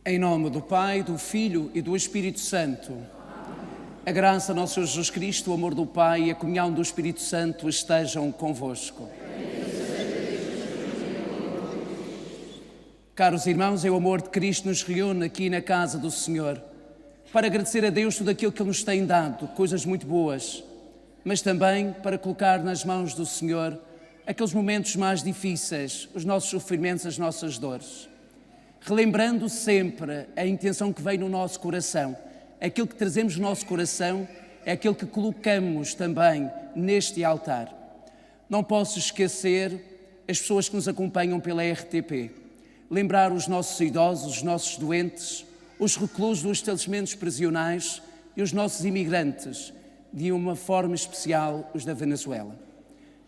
Em nome do Pai, do Filho e do Espírito Santo. A graça do nosso Senhor Jesus Cristo, o amor do Pai e a comunhão do Espírito Santo estejam convosco. Caros irmãos, é o amor de Cristo nos reúne aqui na casa do Senhor para agradecer a Deus tudo aquilo que Ele nos tem dado, coisas muito boas, mas também para colocar nas mãos do Senhor aqueles momentos mais difíceis, os nossos sofrimentos, as nossas dores. Relembrando sempre a intenção que vem no nosso coração. Aquilo que trazemos no nosso coração é aquilo que colocamos também neste altar. Não posso esquecer as pessoas que nos acompanham pela RTP. Lembrar os nossos idosos, os nossos doentes, os reclusos dos estabelecimentos prisionais e os nossos imigrantes, de uma forma especial os da Venezuela.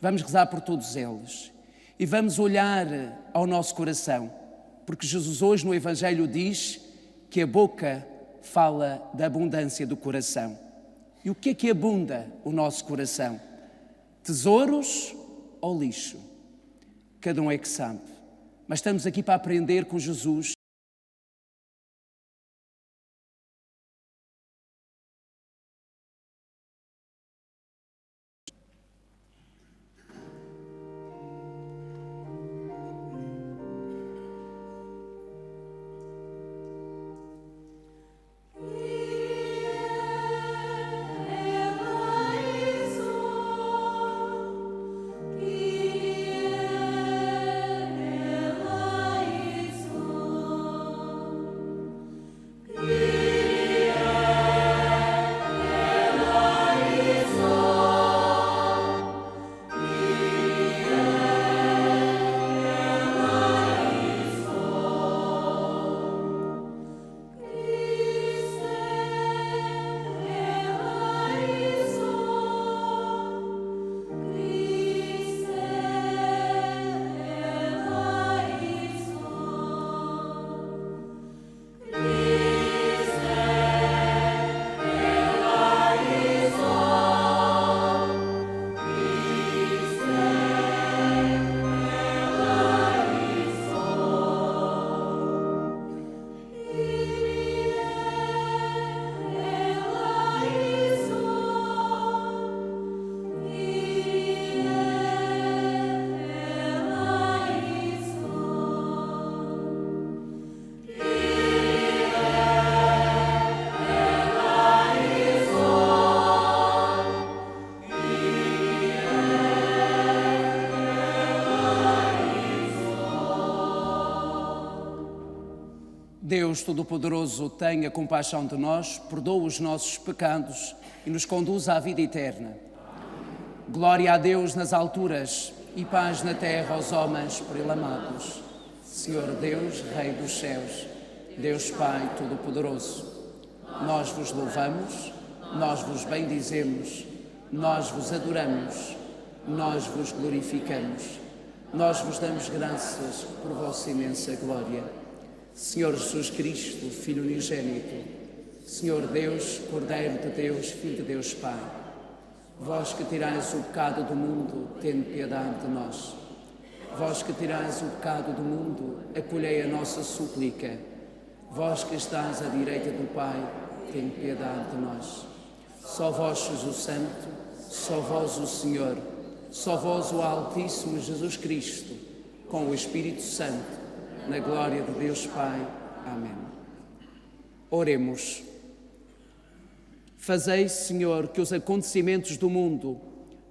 Vamos rezar por todos eles e vamos olhar ao nosso coração. Porque Jesus hoje no Evangelho diz que a boca fala da abundância do coração. E o que é que abunda o nosso coração? Tesouros ou lixo? Cada um é que sabe. Mas estamos aqui para aprender com Jesus. Deus Todo-Poderoso tenha compaixão de nós, perdoa os nossos pecados e nos conduz à vida eterna. Glória a Deus nas alturas e paz na terra aos homens por Ele amados. Senhor Deus, Rei dos céus, Deus Pai Todo-Poderoso, nós vos louvamos, nós vos bendizemos, nós vos adoramos, nós vos glorificamos, nós vos damos graças por vossa imensa glória. Senhor Jesus Cristo, Filho unigênito, Senhor Deus, Cordeiro de Deus, Filho de Deus Pai, vós que tirais o pecado do mundo, tende piedade de nós. Vós que tirais o pecado do mundo, acolhei a nossa súplica. Vós que estás à direita do Pai, tende piedade de nós. Só vós sois o Santo, só vós o Senhor, só vós o Altíssimo Jesus Cristo, com o Espírito Santo, na glória de Deus Pai. Amém. Oremos. Fazei, Senhor, que os acontecimentos do mundo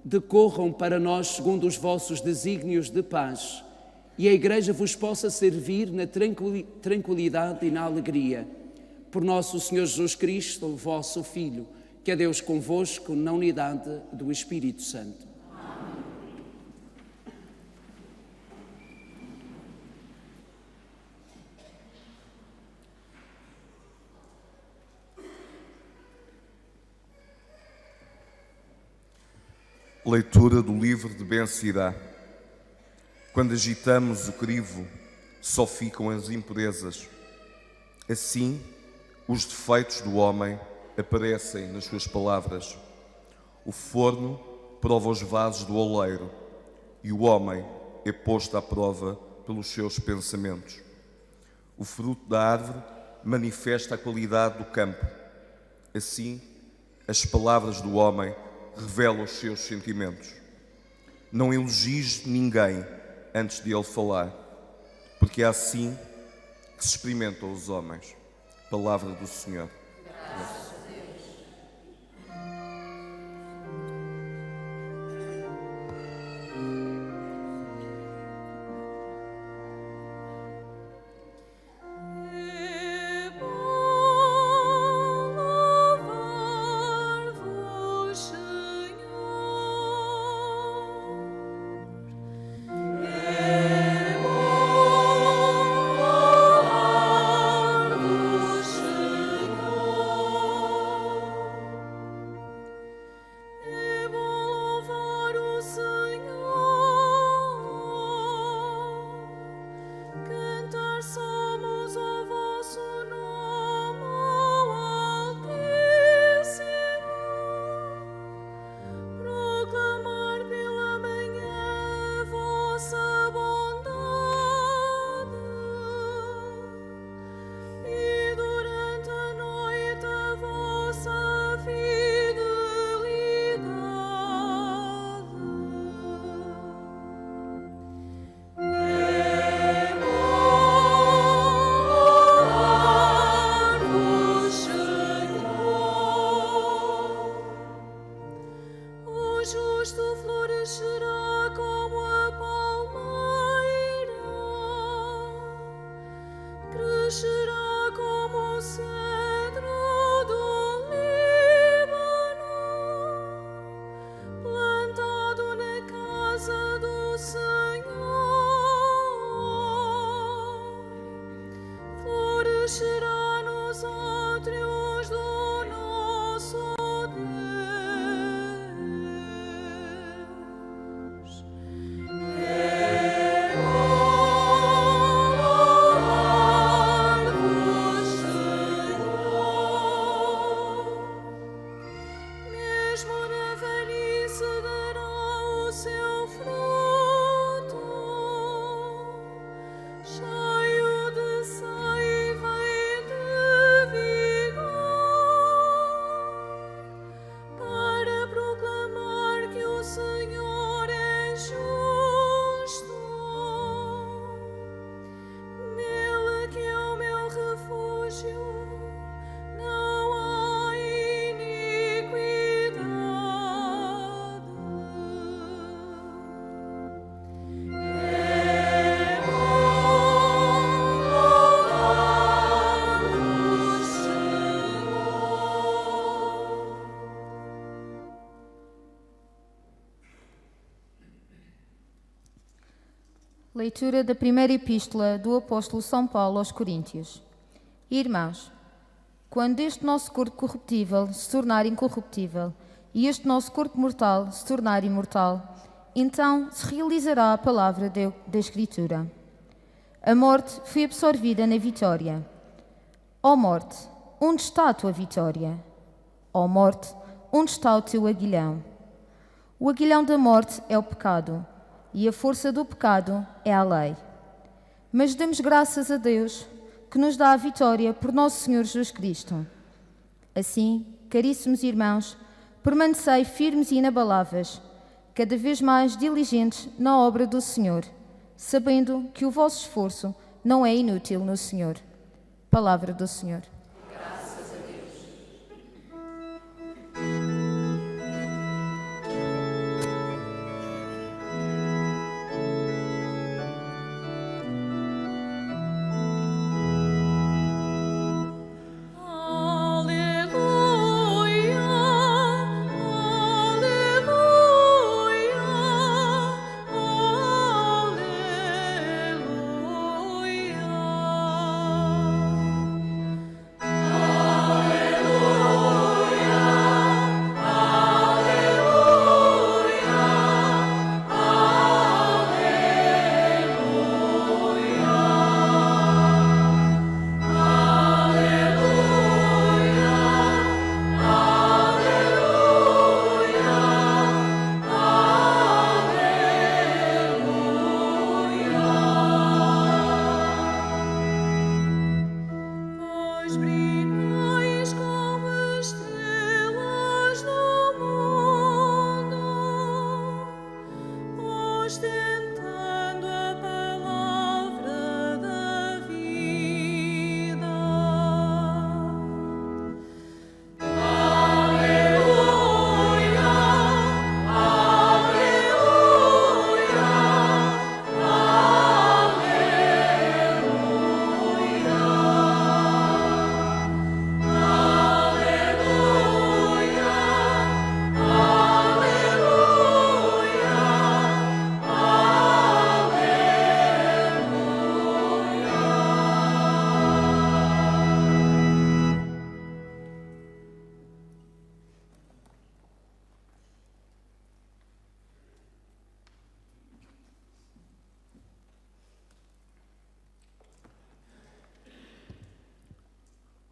decorram para nós segundo os vossos desígnios de paz e a Igreja vos possa servir na tranquilidade e na alegria. Por nosso Senhor Jesus Cristo, o vosso Filho, que é Deus convosco na unidade do Espírito Santo. Leitura do livro de Ben-Sirá. Quando agitamos o crivo, só ficam as impurezas. Assim, os defeitos do homem aparecem nas suas palavras. O forno prova os vasos do oleiro, e o homem é posto à prova pelos seus pensamentos. O fruto da árvore manifesta a qualidade do campo. Assim, as palavras do homem revelam os seus sentimentos. Não elogies ninguém antes de ele falar, porque é assim que se experimentam os homens. Palavra do Senhor. Leitura da primeira epístola do apóstolo São Paulo aos Coríntios. Irmãos, quando este nosso corpo corruptível se tornar incorruptível e este nosso corpo mortal se tornar imortal, então se realizará a palavra da Escritura. A morte foi absorvida na vitória. Ó morte, onde está a tua vitória? Ó morte, onde está o teu aguilhão? O aguilhão da morte é o pecado, e a força do pecado é a lei. Mas damos graças a Deus, que nos dá a vitória por nosso Senhor Jesus Cristo. Assim, caríssimos irmãos, permanecei firmes e inabaláveis, cada vez mais diligentes na obra do Senhor, sabendo que o vosso esforço não é inútil no Senhor. Palavra do Senhor. Graças a Deus.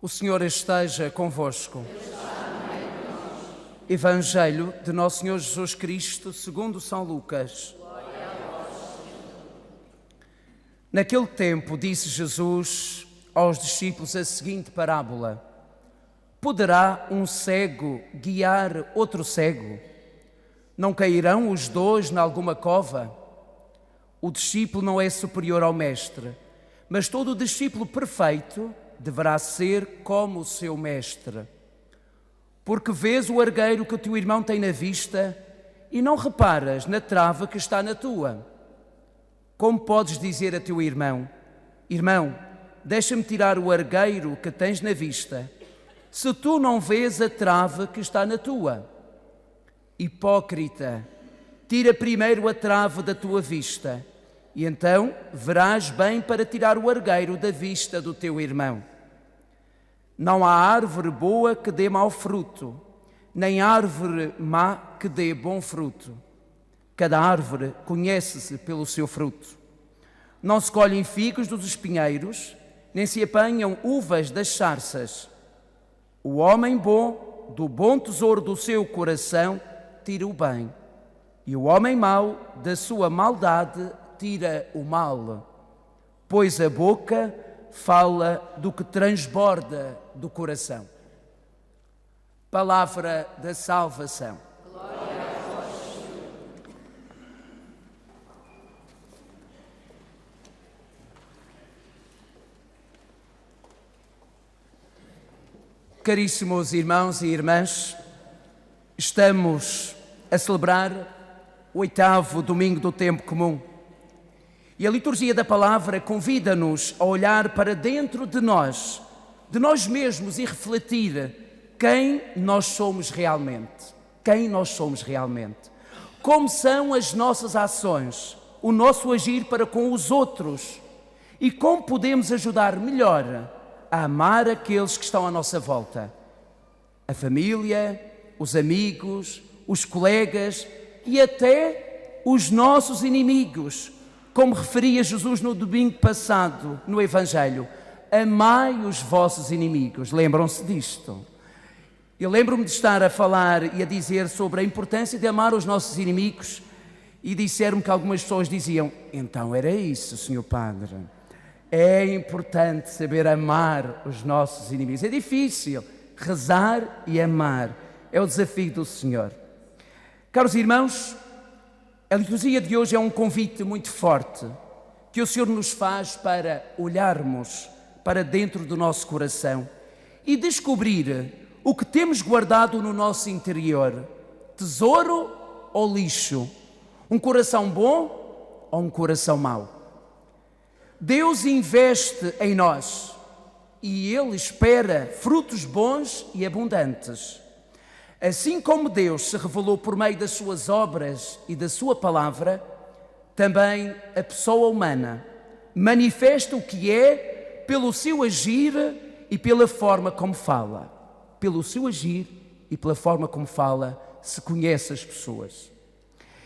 O Senhor esteja convosco. Evangelho de Nosso Senhor Jesus Cristo, segundo São Lucas. Naquele tempo disse Jesus aos discípulos a seguinte parábola: Poderá um cego guiar outro cego? Não cairão os dois em alguma cova? O discípulo não é superior ao mestre, mas todo o discípulo perfeito deverá ser como o seu mestre. Porque vês o argueiro que o teu irmão tem na vista e não reparas na trave que está na tua? Como podes dizer a teu irmão: Irmão, deixa-me tirar o argueiro que tens na vista, se tu não vês a trave que está na tua? Hipócrita, tira primeiro a trave da tua vista, e então verás bem para tirar o argueiro da vista do teu irmão. Não há árvore boa que dê mau fruto, nem árvore má que dê bom fruto. Cada árvore conhece-se pelo seu fruto. Não se colhem figos dos espinheiros, nem se apanham uvas das sarças. O homem bom, do bom tesouro do seu coração, tira o bem, e o homem mau, da sua maldade, tira o mal. Pois a boca fala do que transborda do coração. Palavra da salvação. Glória a vós, Senhor. Caríssimos irmãos e irmãs, estamos a celebrar o 8º domingo do tempo comum. E a liturgia da palavra convida-nos a olhar para dentro de nós mesmos e refletir quem nós somos realmente. Quem nós somos realmente. Como são as nossas ações, o nosso agir para com os outros e como podemos ajudar melhor a amar aqueles que estão à nossa volta. A família, os amigos, os colegas e até os nossos inimigos. Como referia Jesus no domingo passado, no Evangelho: amai os vossos inimigos. Lembram-se disto? Eu lembro-me de estar a falar e a dizer sobre a importância de amar os nossos inimigos e disseram-me que algumas pessoas diziam: então era isso, Senhor Padre. É importante saber amar os nossos inimigos. É difícil rezar e amar. É o desafio do Senhor. Caros irmãos, a liturgia de hoje é um convite muito forte que o Senhor nos faz para olharmos para dentro do nosso coração e descobrir o que temos guardado no nosso interior: tesouro ou lixo, um coração bom ou um coração mau. Deus investe em nós e Ele espera frutos bons e abundantes. Assim como Deus se revelou por meio das suas obras e da sua palavra, também a pessoa humana manifesta o que é pelo seu agir e pela forma como fala. Pelo seu agir e pela forma como fala, se conhece as pessoas.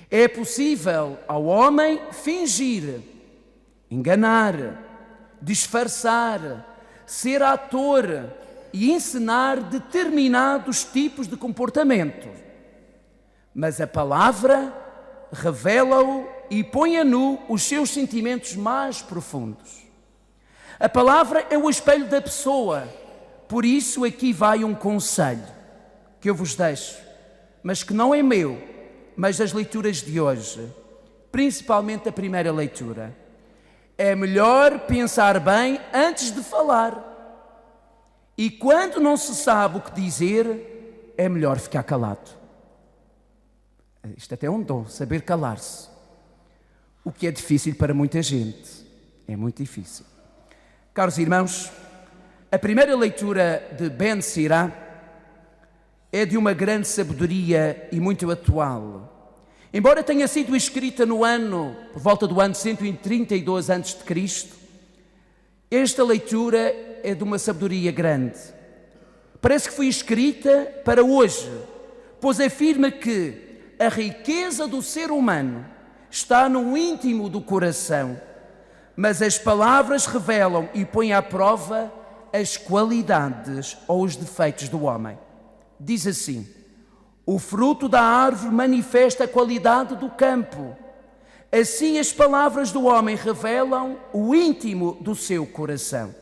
É possível ao homem fingir, enganar, disfarçar, ser ator e ensinar determinados tipos de comportamento. Mas a palavra revela-o e põe a nu os seus sentimentos mais profundos. A palavra é o espelho da pessoa Por isso aqui vai um conselho que eu vos deixo, mas que não é meu, mas das leituras de hoje, principalmente a primeira leitura. É melhor pensar bem antes de falar. E quando não se sabe o que dizer, é melhor ficar calado. Isto até é um dom, saber calar-se. O que é difícil para muita gente. É muito difícil. Caros irmãos, a primeira leitura de Ben Sira é de uma grande sabedoria e muito atual. Embora tenha sido escrita por volta do ano 132 a.C., esta leitura é de uma sabedoria grande. Parece que foi escrita para hoje, pois afirma que a riqueza do ser humano está no íntimo do coração, mas as palavras revelam e põem à prova as qualidades ou os defeitos do homem. Diz assim: o fruto da árvore manifesta a qualidade do campo. Assim as palavras do homem revelam o íntimo do seu coração.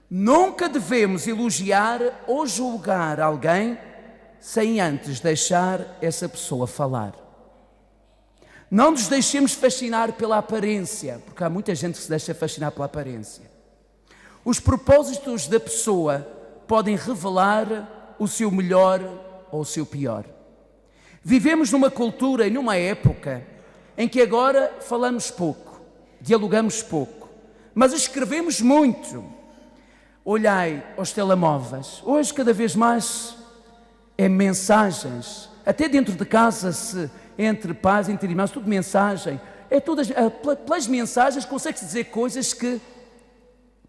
Nunca devemos elogiar ou julgar alguém sem antes deixar essa pessoa falar. Não nos deixemos fascinar pela aparência, porque há muita gente que se deixa fascinar pela aparência. Os propósitos da pessoa podem revelar o seu melhor ou o seu pior. Vivemos numa cultura e numa época em que agora falamos pouco, dialogamos pouco, mas escrevemos muito. Olhai aos telemóveis. Hoje, cada vez mais, é mensagens. Até dentro de casa, entre pais, entre irmãos, tudo mensagem. Pelas mensagens consegue-se dizer coisas que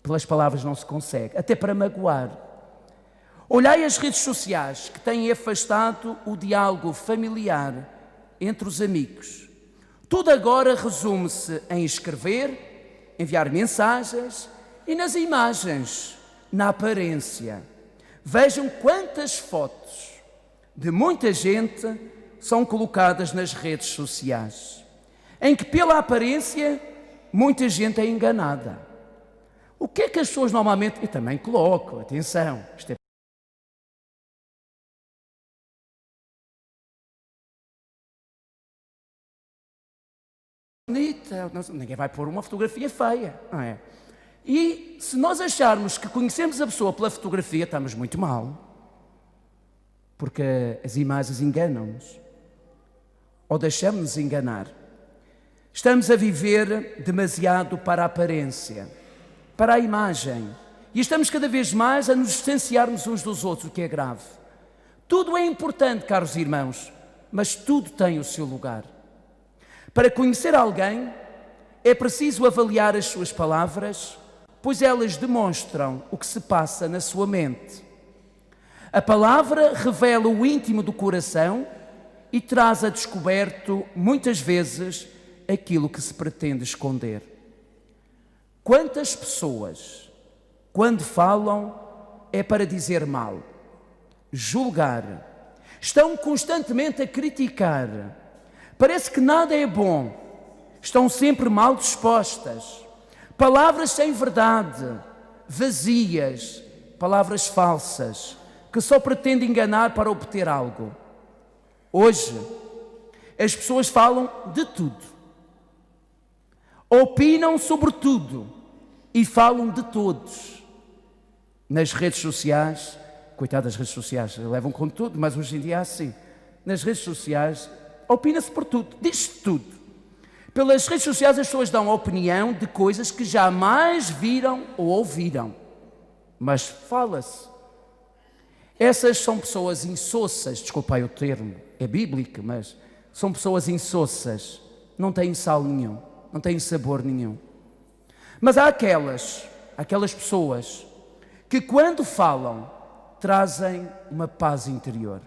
pelas palavras não se consegue, até para magoar. Olhai as redes sociais que têm afastado o diálogo familiar entre os amigos. Tudo agora resume-se em escrever, enviar mensagens e nas imagens, na aparência. Vejam quantas fotos de muita gente são colocadas nas redes sociais, em que pela aparência muita gente é enganada. O que é que as pessoas normalmente... Eu também coloco, atenção, isto é bonita, ninguém vai pôr uma fotografia feia, não é? E se nós acharmos que conhecemos a pessoa pela fotografia, estamos muito mal, porque as imagens enganam-nos, ou deixamos-nos enganar. Estamos a viver demasiado para a aparência, para a imagem, e estamos cada vez mais a nos distanciarmos uns dos outros, o que é grave. Tudo é importante, caros irmãos, mas tudo tem o seu lugar. Para conhecer alguém, é preciso avaliar as suas palavras, pois elas demonstram o que se passa na sua mente. A palavra revela o íntimo do coração e traz a descoberto, muitas vezes, aquilo que se pretende esconder. Quantas pessoas, quando falam, é para dizer mal, julgar, estão constantemente a criticar. Parece que nada é bom, estão sempre mal dispostas. Palavras sem verdade, vazias, palavras falsas, que só pretendem enganar para obter algo. Hoje, as pessoas falam de tudo, opinam sobre tudo e falam de todos. Nas redes sociais, coitadas das redes sociais, levam com tudo, mas hoje em dia é assim. Nas redes sociais, opina-se por tudo, diz-se tudo. Pelas redes sociais as pessoas dão a opinião de coisas que jamais viram ou ouviram. Mas fala-se. Essas são pessoas insossas, desculpai o termo, é bíblico, mas são pessoas insossas, não têm sal nenhum, não têm sabor nenhum. Mas há aquelas pessoas que quando falam trazem uma paz interior.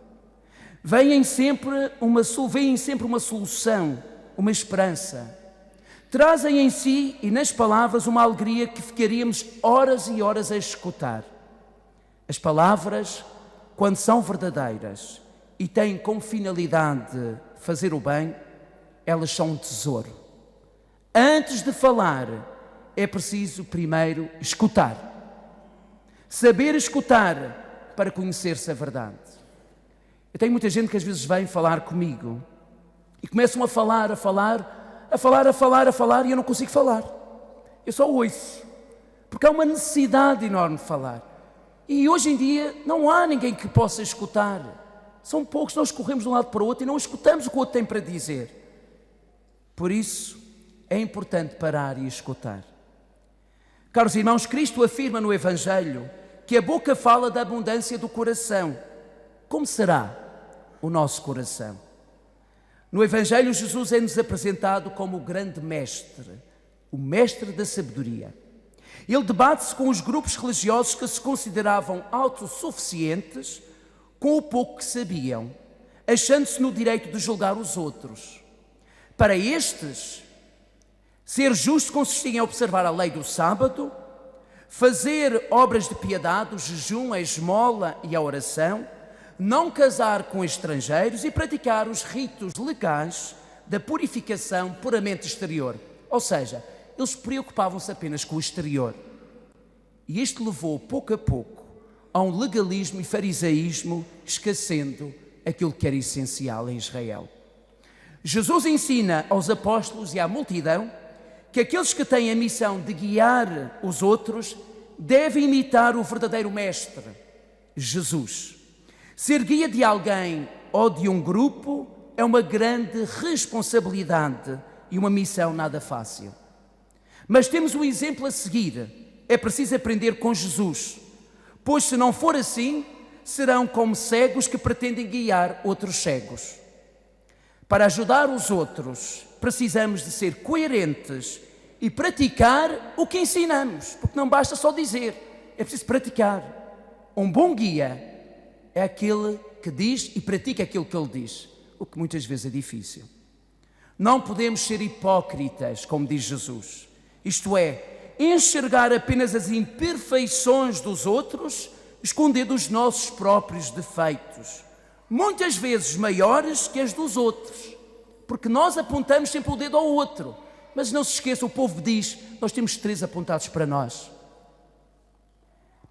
Veem sempre uma solução, uma esperança. Trazem em si e nas palavras uma alegria que ficaríamos horas e horas a escutar. As palavras, quando são verdadeiras e têm como finalidade fazer o bem, elas são um tesouro. Antes de falar, é preciso primeiro escutar. Saber escutar para conhecer-se a verdade. Eu tenho muita gente que às vezes vem falar comigo e começam a falar e eu não consigo falar. Eu só ouço, porque há uma necessidade enorme de falar. E hoje em dia não há ninguém que possa escutar. São poucos, nós corremos de um lado para o outro e não escutamos o que o outro tem para dizer. Por isso, é importante parar e escutar. Caros irmãos, Cristo afirma no Evangelho que a boca fala da abundância do coração. Como será o nosso coração? No Evangelho, Jesus é-nos apresentado como o grande mestre, o mestre da sabedoria. Ele debate-se com os grupos religiosos que se consideravam autossuficientes com o pouco que sabiam, achando-se no direito de julgar os outros. Para estes, ser justo consistia em observar a lei do sábado, fazer obras de piedade, o jejum, a esmola e a oração, não casar com estrangeiros e praticar os ritos legais da purificação puramente exterior. Ou seja, eles preocupavam-se apenas com o exterior. E isto levou, pouco a pouco, a um legalismo e farisaísmo, esquecendo aquilo que era essencial em Israel. Jesus ensina aos apóstolos e à multidão que aqueles que têm a missão de guiar os outros devem imitar o verdadeiro mestre, Jesus. Ser guia de alguém ou de um grupo é uma grande responsabilidade e uma missão nada fácil. Mas temos um exemplo a seguir. É preciso aprender com Jesus, pois se não for assim, serão como cegos que pretendem guiar outros cegos. Para ajudar os outros, precisamos de ser coerentes e praticar o que ensinamos, porque não basta só dizer, é preciso praticar. Um bom guia é aquele que diz e pratica aquilo que ele diz, o que muitas vezes é difícil. Não podemos ser hipócritas, como diz Jesus, isto é, enxergar apenas as imperfeições dos outros, escondendo os nossos próprios defeitos, muitas vezes maiores que as dos outros, porque nós apontamos sempre o dedo ao outro, mas não se esqueça, o povo diz, nós temos 3 apontados para nós.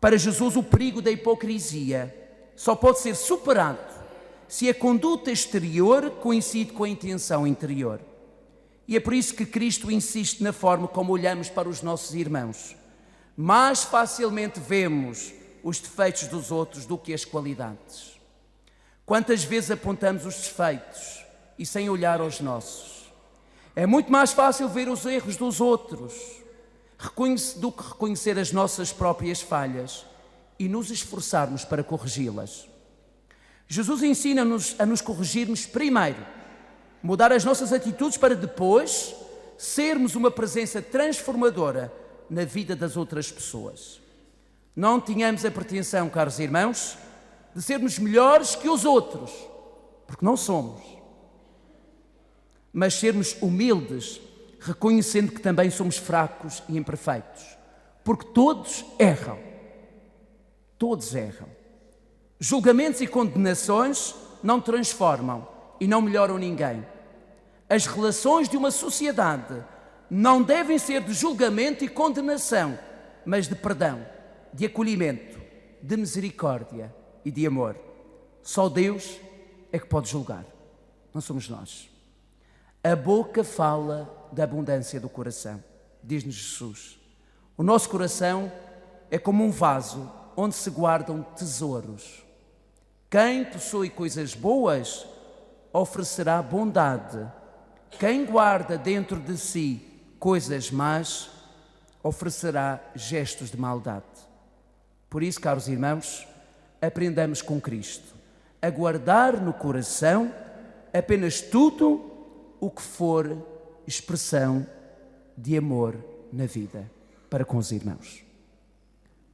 Para Jesus, o perigo da hipocrisia só pode ser superado se a conduta exterior coincide com a intenção interior. E é por isso que Cristo insiste na forma como olhamos para os nossos irmãos. Mais facilmente vemos os defeitos dos outros do que as qualidades. Quantas vezes apontamos os defeitos e sem olhar aos nossos? É muito mais fácil ver os erros dos outros do que reconhecer as nossas próprias falhas e nos esforçarmos para corrigi-las. Jesus ensina-nos a nos corrigirmos primeiro, mudar as nossas atitudes para depois sermos uma presença transformadora na vida das outras pessoas. Não tenhamos a pretensão, caros irmãos, de sermos melhores que os outros, porque não somos. Mas sermos humildes, reconhecendo que também somos fracos e imperfeitos, porque todos erram. Todos erram. Julgamentos e condenações não transformam e não melhoram ninguém. As relações de uma sociedade não devem ser de julgamento e condenação, mas de perdão, de acolhimento, de misericórdia e de amor. Só Deus é que pode julgar, não somos nós. A boca fala da abundância do coração, diz-nos Jesus. O nosso coração é como um vaso onde se guardam tesouros. Quem possui coisas boas oferecerá bondade. Quem guarda dentro de si coisas más oferecerá gestos de maldade. Por isso, caros irmãos, aprendamos com Cristo a guardar no coração apenas tudo o que for expressão de amor na vida para com os irmãos.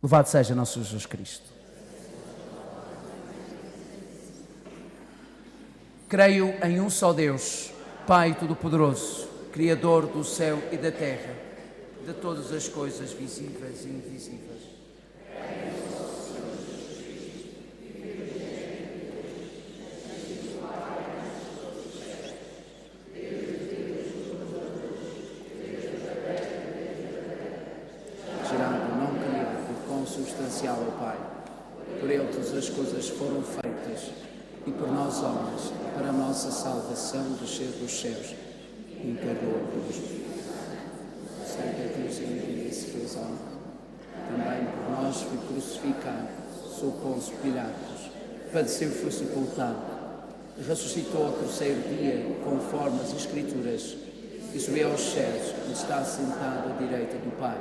Louvado seja nosso Jesus Cristo. Creio em um só Deus, Pai Todo-Poderoso, Criador do céu e da terra, de todas as coisas visíveis e invisíveis. Gerando não querido, consubstancial ao Pai. Por ele todas as coisas foram feitas, e por nós homens, para a nossa salvação, descer dos céus, encarnou-nos. Serve a Deus e se fez homem. Também por nós foi crucificado, sob Pôncio Pilatos, padeceu e foi sepultado, ressuscitou ao terceiro dia, conforme as Escrituras, e subiu aos céus, onde está sentado à direita do Pai.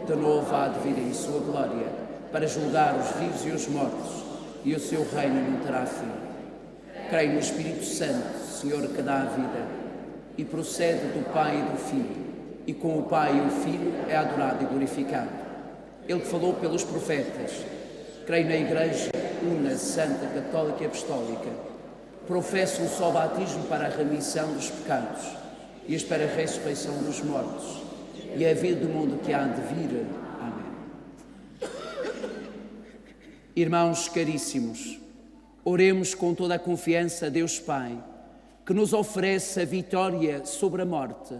De novo há de vir em sua glória, para julgar os vivos e os mortos, e o seu reino não terá fim. Creio no Espírito Santo, Senhor que dá a vida, e procede do Pai e do Filho, e com o Pai e o Filho é adorado e glorificado. Ele que falou pelos profetas. Creio na Igreja, una, santa, católica e apostólica. Professo um só batismo para a remissão dos pecados, e espero a ressurreição dos mortos, e a vida do mundo que há de vir. Amém. Irmãos caríssimos, oremos com toda a confiança a Deus Pai, que nos oferece a vitória sobre a morte,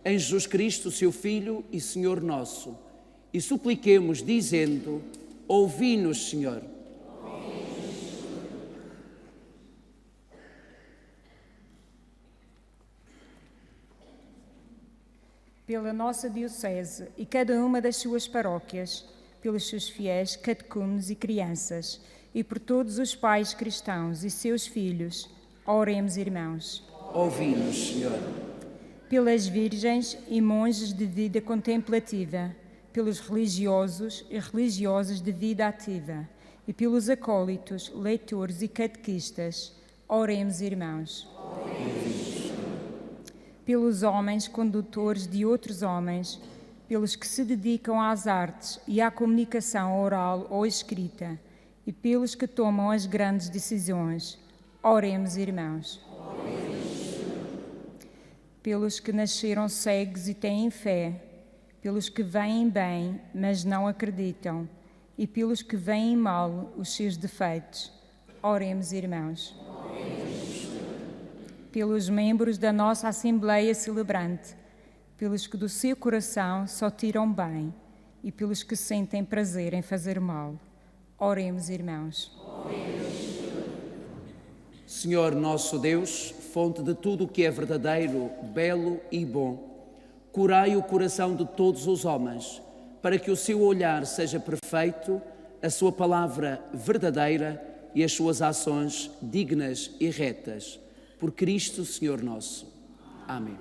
em Jesus Cristo, seu Filho e Senhor nosso, e supliquemos dizendo: ouvi-nos, Senhor. Pela nossa Diocese e cada uma das suas paróquias, pelos seus fiéis, catecúmenos e crianças, e por todos os pais cristãos e seus filhos, oremos, irmãos. Ouvi-nos, Senhor. Pelas virgens e monges de vida contemplativa, pelos religiosos e religiosas de vida ativa, e pelos acólitos, leitores e catequistas, oremos, irmãos. Pelos homens condutores de outros homens, pelos que se dedicam às artes e à comunicação oral ou escrita, e pelos que tomam as grandes decisões, oremos, irmãos. Pelos que nasceram cegos e têm fé, pelos que veem bem, mas não acreditam, e pelos que veem mal os seus defeitos, oremos, irmãos. Pelos membros da nossa Assembleia Celebrante, pelos que do seu coração só tiram bem e pelos que sentem prazer em fazer mal. Oremos, irmãos. Senhor nosso Deus, fonte de tudo o que é verdadeiro, belo e bom, curai o coração de todos os homens, para que o seu olhar seja perfeito, a sua palavra verdadeira e as suas ações dignas e retas. Por Cristo, Senhor nosso. Amém.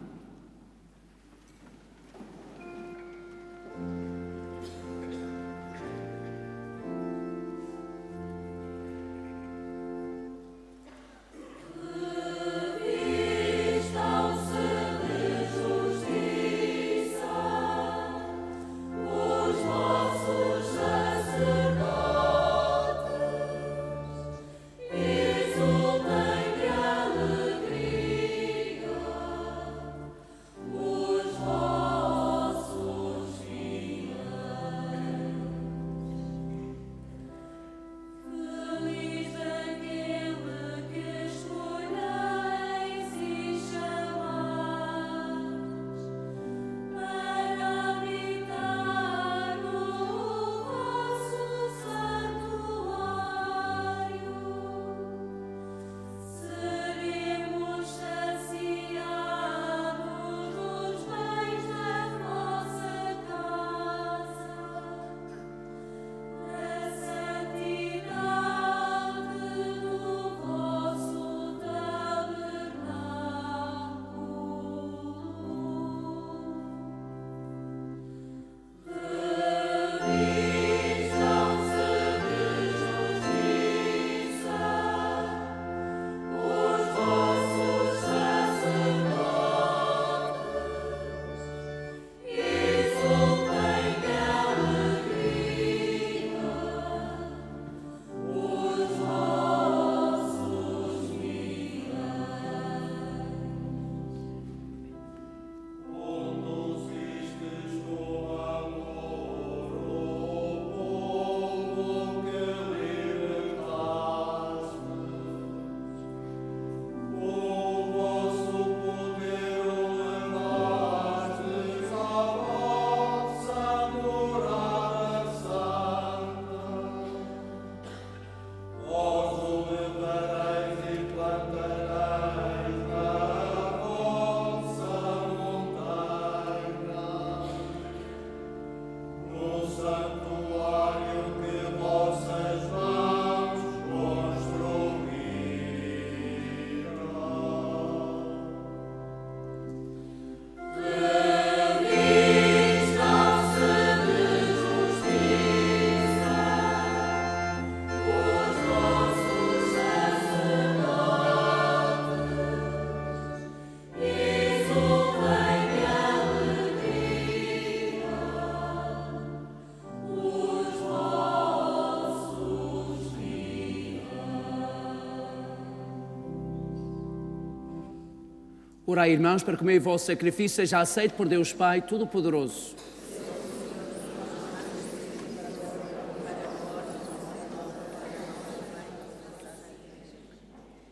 Orai, irmãos, para que o meu e vosso sacrifício seja aceito por Deus Pai Todo-Poderoso.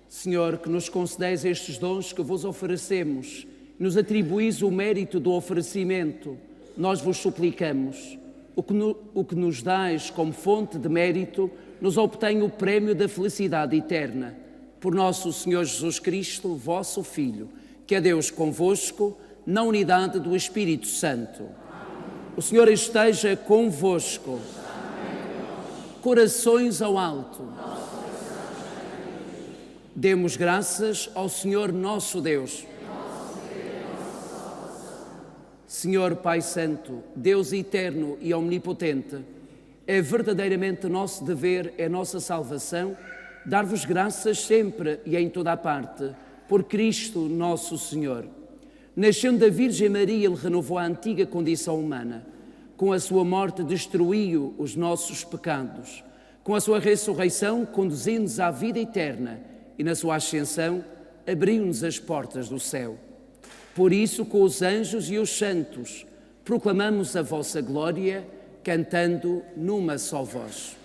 Senhor, que nos concedeis estes dons que vos oferecemos, nos atribuís o mérito do oferecimento, nós vos suplicamos. O que nos dais como fonte de mérito, nos obtém o prémio da felicidade eterna. Por nosso Senhor Jesus Cristo, vosso Filho, que é Deus convosco, na unidade do Espírito Santo. O Senhor esteja convosco. Corações ao alto. Demos graças ao Senhor nosso Deus. Senhor Pai Santo, Deus eterno e omnipotente, é verdadeiramente nosso dever, é nossa salvação, dar-vos graças sempre e em toda a parte, por Cristo nosso Senhor. Nascendo da Virgem Maria, Ele renovou a antiga condição humana. Com a sua morte destruiu os nossos pecados. Com a sua ressurreição conduziu-nos à vida eterna e na sua ascensão abriu-nos as portas do céu. Por isso, com os anjos e os santos, proclamamos a vossa glória, cantando numa só voz.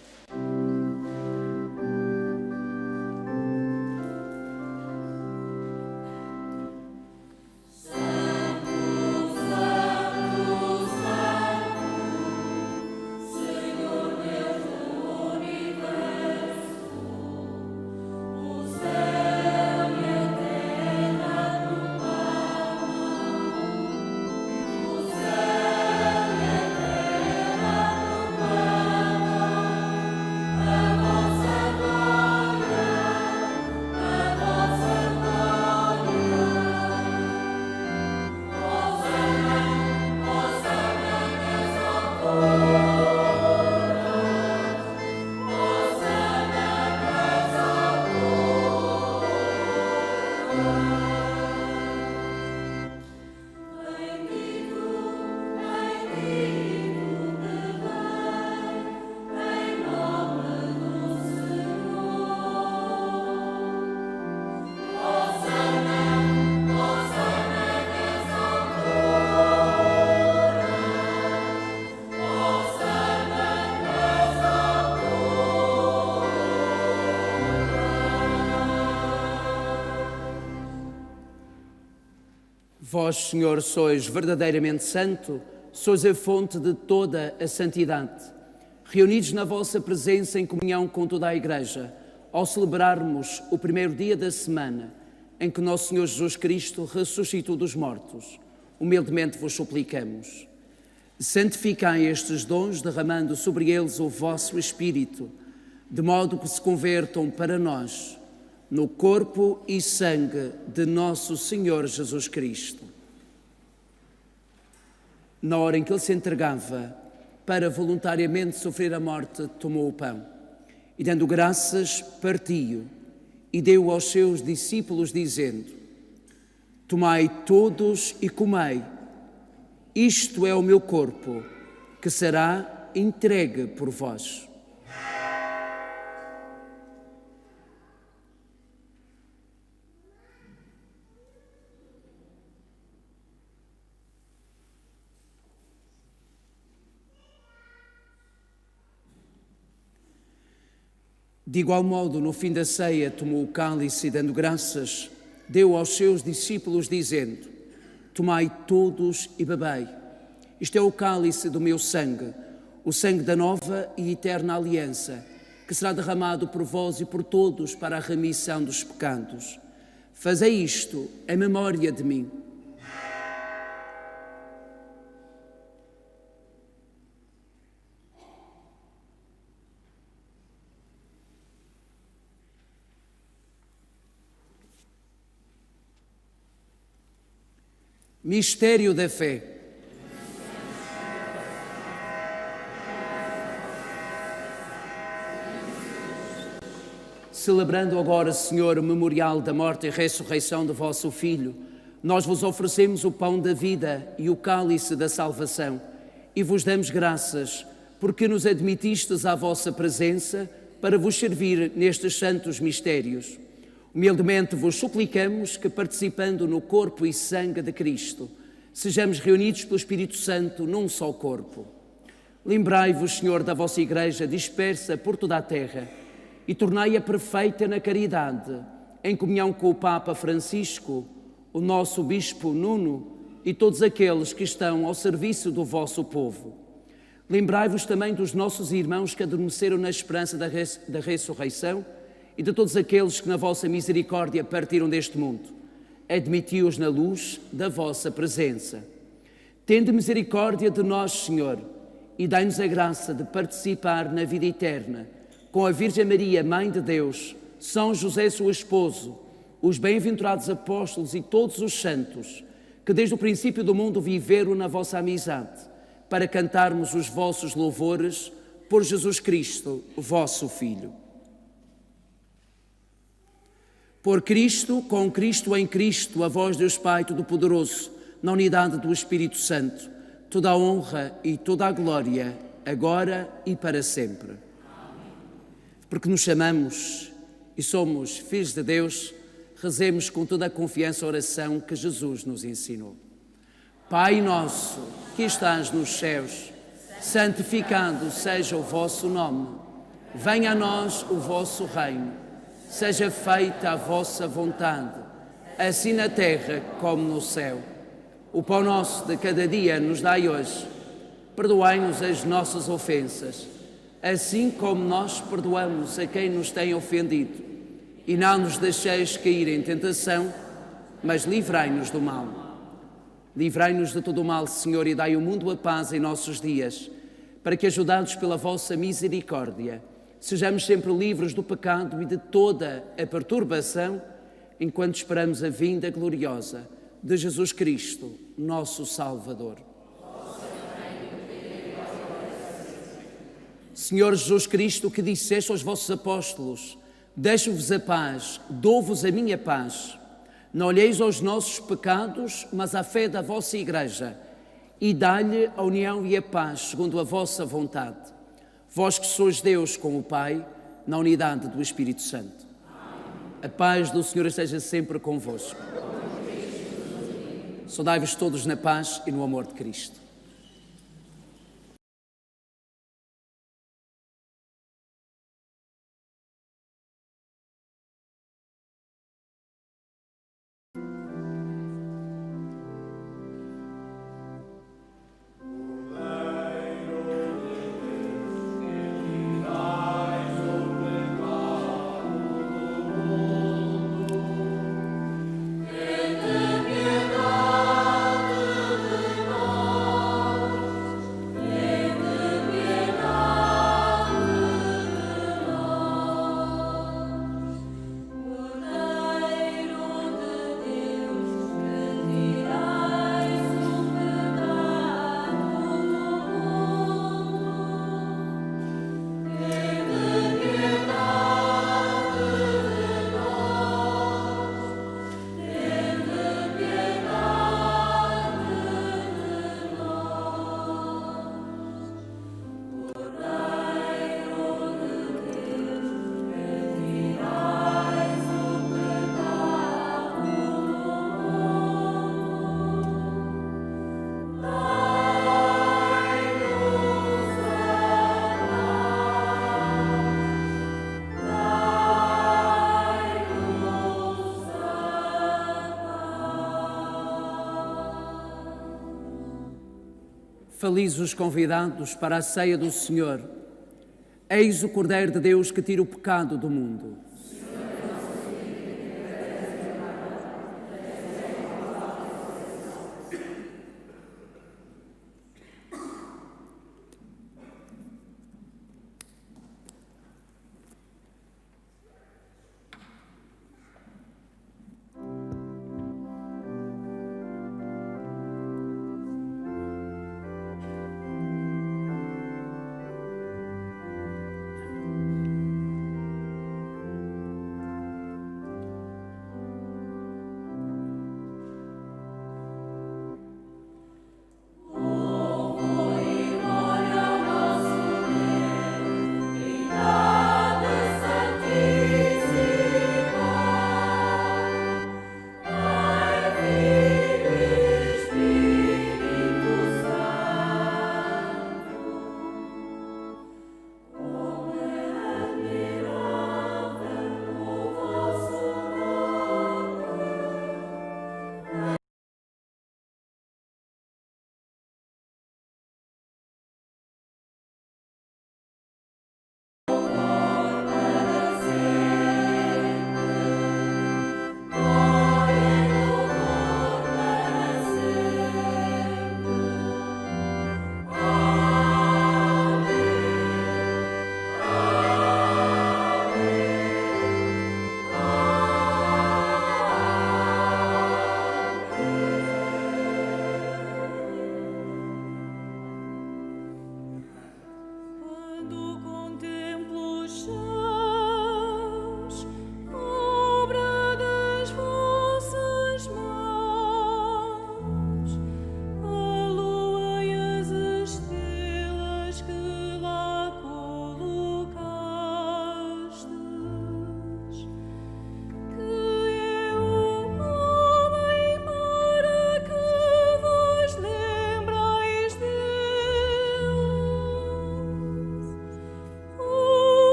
Vós, Senhor, sois verdadeiramente santo, sois a fonte de toda a santidade. Reunidos na vossa presença em comunhão com toda a Igreja, ao celebrarmos o primeiro dia da semana em que nosso Senhor Jesus Cristo ressuscitou dos mortos, humildemente vos suplicamos. Santificai estes dons, derramando sobre eles o vosso Espírito, de modo que se convertam para nós no corpo e sangue de nosso Senhor Jesus Cristo. Na hora em que Ele se entregava para voluntariamente sofrer a morte, tomou o pão e, dando graças, partiu e deu aos seus discípulos, dizendo: Tomai todos e comei, isto é o meu corpo, que será entregue por vós. De igual modo, no fim da ceia, tomou o cálice e, dando graças, deu aos seus discípulos, dizendo: Tomai todos e bebei. Isto é o cálice do meu sangue, o sangue da nova e eterna aliança, que será derramado por vós e por todos para a remissão dos pecados. Fazei isto em memória de mim. Mistério da fé. Celebrando agora, Senhor, o memorial da morte e ressurreição de vosso Filho, nós vos oferecemos o pão da vida e o cálice da salvação e vos damos graças porque nos admitistes à vossa presença para vos servir nestes santos mistérios. Humildemente vos suplicamos que, participando no corpo e sangue de Cristo, sejamos reunidos pelo Espírito Santo num só corpo. Lembrai-vos, Senhor, da vossa Igreja dispersa por toda a terra e tornai-a perfeita na caridade, em comunhão com o Papa Francisco, o nosso Bispo Nuno e todos aqueles que estão ao serviço do vosso povo. Lembrai-vos também dos nossos irmãos que adormeceram na esperança da ressurreição e de todos aqueles que na vossa misericórdia partiram deste mundo. Admiti-os na luz da vossa presença. Tende misericórdia de nós, Senhor, e dai-nos a graça de participar na vida eterna com a Virgem Maria, Mãe de Deus, São José, seu esposo, os bem-aventurados apóstolos e todos os santos, que desde o princípio do mundo viveram na vossa amizade, para cantarmos os vossos louvores por Jesus Cristo, vosso Filho. Por Cristo, com Cristo, em Cristo, a vós, Deus Pai Todo-Poderoso, na unidade do Espírito Santo, toda a honra e toda a glória, agora e para sempre. Porque nos chamamos e somos filhos de Deus, rezemos com toda a confiança a oração que Jesus nos ensinou. Pai nosso, que estás nos céus, santificado seja o vosso nome. Venha a nós o vosso reino. Seja feita a vossa vontade, assim na terra como no céu. O pão nosso de cada dia nos dai hoje. Perdoai-nos as nossas ofensas, assim como nós perdoamos a quem nos tem ofendido. E não nos deixeis cair em tentação, mas livrai-nos do mal. Livrai-nos de todo o mal, Senhor, e dai ao mundo a paz em nossos dias, para que, ajudados pela vossa misericórdia, sejamos sempre livres do pecado e de toda a perturbação, enquanto esperamos a vinda gloriosa de Jesus Cristo, nosso Salvador. Senhor Jesus Cristo, que disseste aos vossos apóstolos: deixo-vos a paz, dou-vos a minha paz. Não olheis aos nossos pecados, mas à fé da vossa Igreja, e dai-lhe a união e a paz, segundo a vossa vontade. Vós que sois Deus com o Pai, na unidade do Espírito Santo. A paz do Senhor esteja sempre convosco. Saudai-vos todos na paz e no amor de Cristo. Felizes os convidados para a ceia do Senhor. Eis o Cordeiro de Deus que tira o pecado do mundo.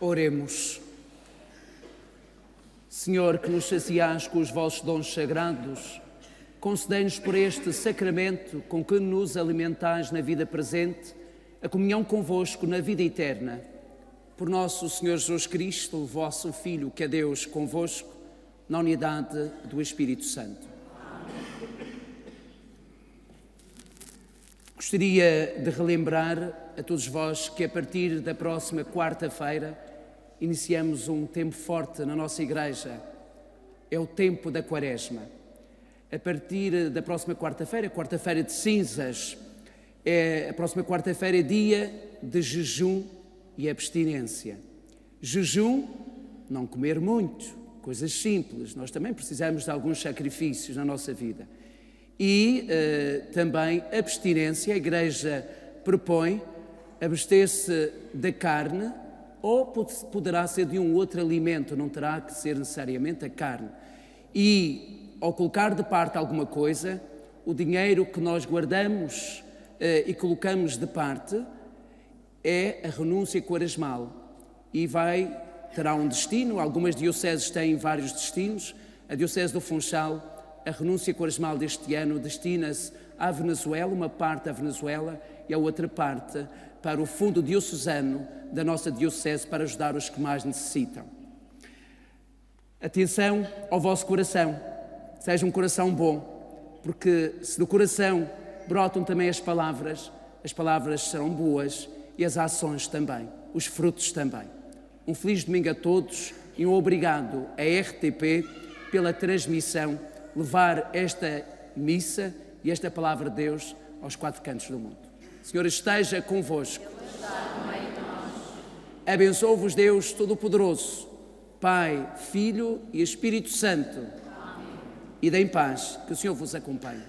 Oremos. Senhor, que nos saciais com os vossos dons sagrados, concedei-nos por este sacramento com que nos alimentais na vida presente, a comunhão convosco na vida eterna. Por nosso Senhor Jesus Cristo, o vosso Filho, que é Deus convosco, na unidade do Espírito Santo. Gostaria de relembrar a todos vós que a partir da próxima quarta-feira iniciamos um tempo forte na nossa Igreja. É o tempo da Quaresma. A partir da próxima quarta-feira, quarta-feira de cinzas, a próxima quarta-feira é dia de jejum e abstinência. Jejum, não comer muito, coisas simples. Nós também precisamos de alguns sacrifícios na nossa vida. E também abstinência. A Igreja propõe abster-se da carne, ou poderá ser de um outro alimento, não terá que ser necessariamente a carne. E, ao colocar de parte alguma coisa, o dinheiro que nós guardamos e colocamos de parte é a renúncia quaresmal. E terá um destino. Algumas dioceses têm vários destinos. A Diocese do Funchal, a renúncia quaresmal deste ano destina-se à Venezuela, uma parte à Venezuela e a outra parte para o Fundo Diocesano da nossa Diocese para ajudar os que mais necessitam. Atenção ao vosso coração, seja um coração bom, porque se do coração brotam também as palavras serão boas e as ações também, os frutos também. Um feliz domingo a todos e um obrigado à RTP pela transmissão, levar esta missa e esta palavra de Deus aos quatro cantos do mundo. O Senhor esteja convosco. Abençoe-vos Deus Todo-Poderoso, Pai, Filho e Espírito Santo. Amém. E dêem paz, que o Senhor vos acompanhe.